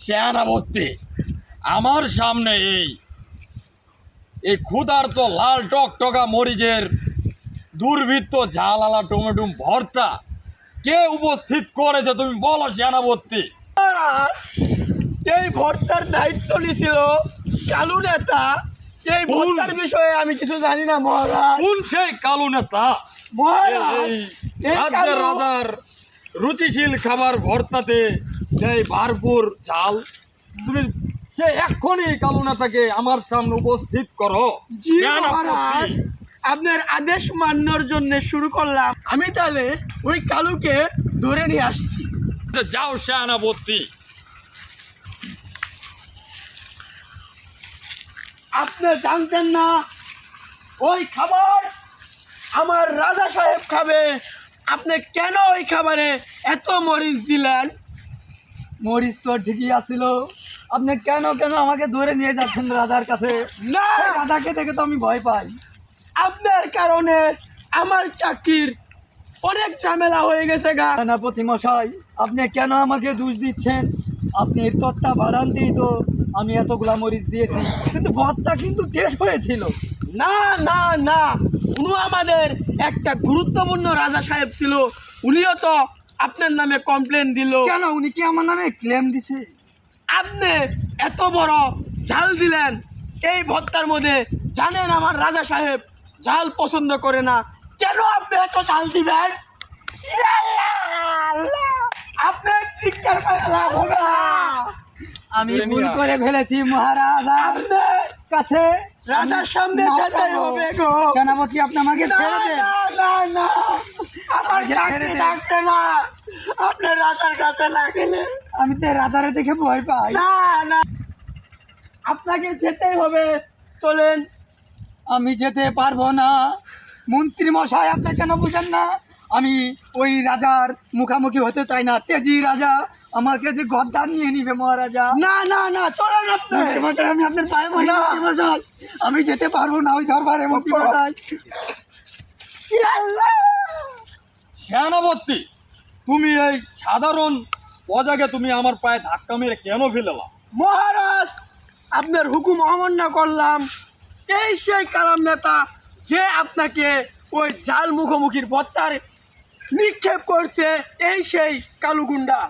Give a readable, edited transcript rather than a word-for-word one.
সেনাপতি আমার সামনে এই ক্ষুধার্ত লাল টকটকা মরিচের দুর্বৃত্ত ঝালালা টমেটো ভর্তা কে উপস্থিত করেছে তুমি বলো সেনাপতি। এই ভর্তার দায়িত্ব নিছিল কালু নেতা। এই ভর্তার বিষয়ে আমি কিছু জানি না মহারাজ। কোন সেই কালু নেতা? মহারাজ এই রাজ্যের রাজার রুচিশীল খাবার ভর্তাতে যেই ভরপুর ঝাল, তুমি সে এক্ষুনি কালু নেতাকে আমার সামনে উপস্থিত করো। জি সেনাপতি। মহারাজ, আপনার আদেশ মান্যর জন্য শুরু করলাম। আমি তাহলে ওই কালুকে ধরে নিয়ে আসছি। যাও সেনাপতি। আপনি জানতেন না ওই খাবার আমার রাজা সাহেব খাবে? আপনি কেন ওই খাবারে এত মরিচ দিলেন? মরিচ তো ঠিকই আসছিল, আপনি কেন কেন আমাকে ধরে নিয়ে যাচ্ছেন রাজার কাছে? না, রাজাকে দেখে তো আমি ভয় পাই। আপনার কারণে আমার চাকরির অনেক ঝামেলা হয়ে গেছে গা। সেনাপতি মশাই, আপনি কেন আমাকে দোষ দিচ্ছেন? আপনি এর তত্ত্বাবধানতেই তো আমি এতগুলা মরিচ দিয়েছি, কিন্তু ভর্তা কিন্তু টেস্ট হয়েছিল। না না না, উনি আমাদের একটা গুরুত্বপূর্ণ রাজা সাহেব ছিল, উনিও তো আপনার নামে কমপ্লেন দিল। কেন, উনি কি আমার নামে ক্লেম দিছে? আপনি এত বড় ঝাল দিলেন এই ভর্তার মধ্যে, জানেন আমার রাজা সাহেব ঝাল পছন্দ করে না, কেন আপনি এত ঝাল দিবেন? আপনি চিৎকার করে লাভ হবে না। আমি ভুল করে ফেলেছি মহারাজ, আপনার কাছে রাজার সামনে যেতেই হবে গো। সেনাপতি, আপনি আমাকে না ছেড়ে দেন। না না না, আমার আমাকে চাকরি ছেড়ে দেন। থাকবে না আপনার রাজার কাছে না গেলে। আমি তো রাজারে দেখে ভয় পাই। না না, আপনাকে যেতেই হবে, চলেন। আমি যেতে পারবো না। মন্ত্রী মশাই, আপনি কেন বুঝেন না? আমি ওই রাজার মুখামুখি হতে চাই না। তেজি রাজা আমাকে যে গদ্দার নিয়ে নিবে মহারাজা। না না না, চলেন আপনি। মন্ত্রী মশাই, আমি আপনার পায়ে পড়ি, মন্ত্রী মশাই। আমি যেতে পারবো না ওই দরবারে, মন্ত্রী মশাই। সেনাপতি, তুমি এই সাধারণ প্রজাকে তুমি আমার পায়ে ধাক্কা মেরে কেন ফেলেলা? মহারাজ, আপনার হুকুম অমান্য করলাম। এই সেই কালাম নেতা যে আপনাকে ওই জাল মুখোমুখির ভত্তার নিক্ষেপ করছে, এই সেই কালুগুন্ডা।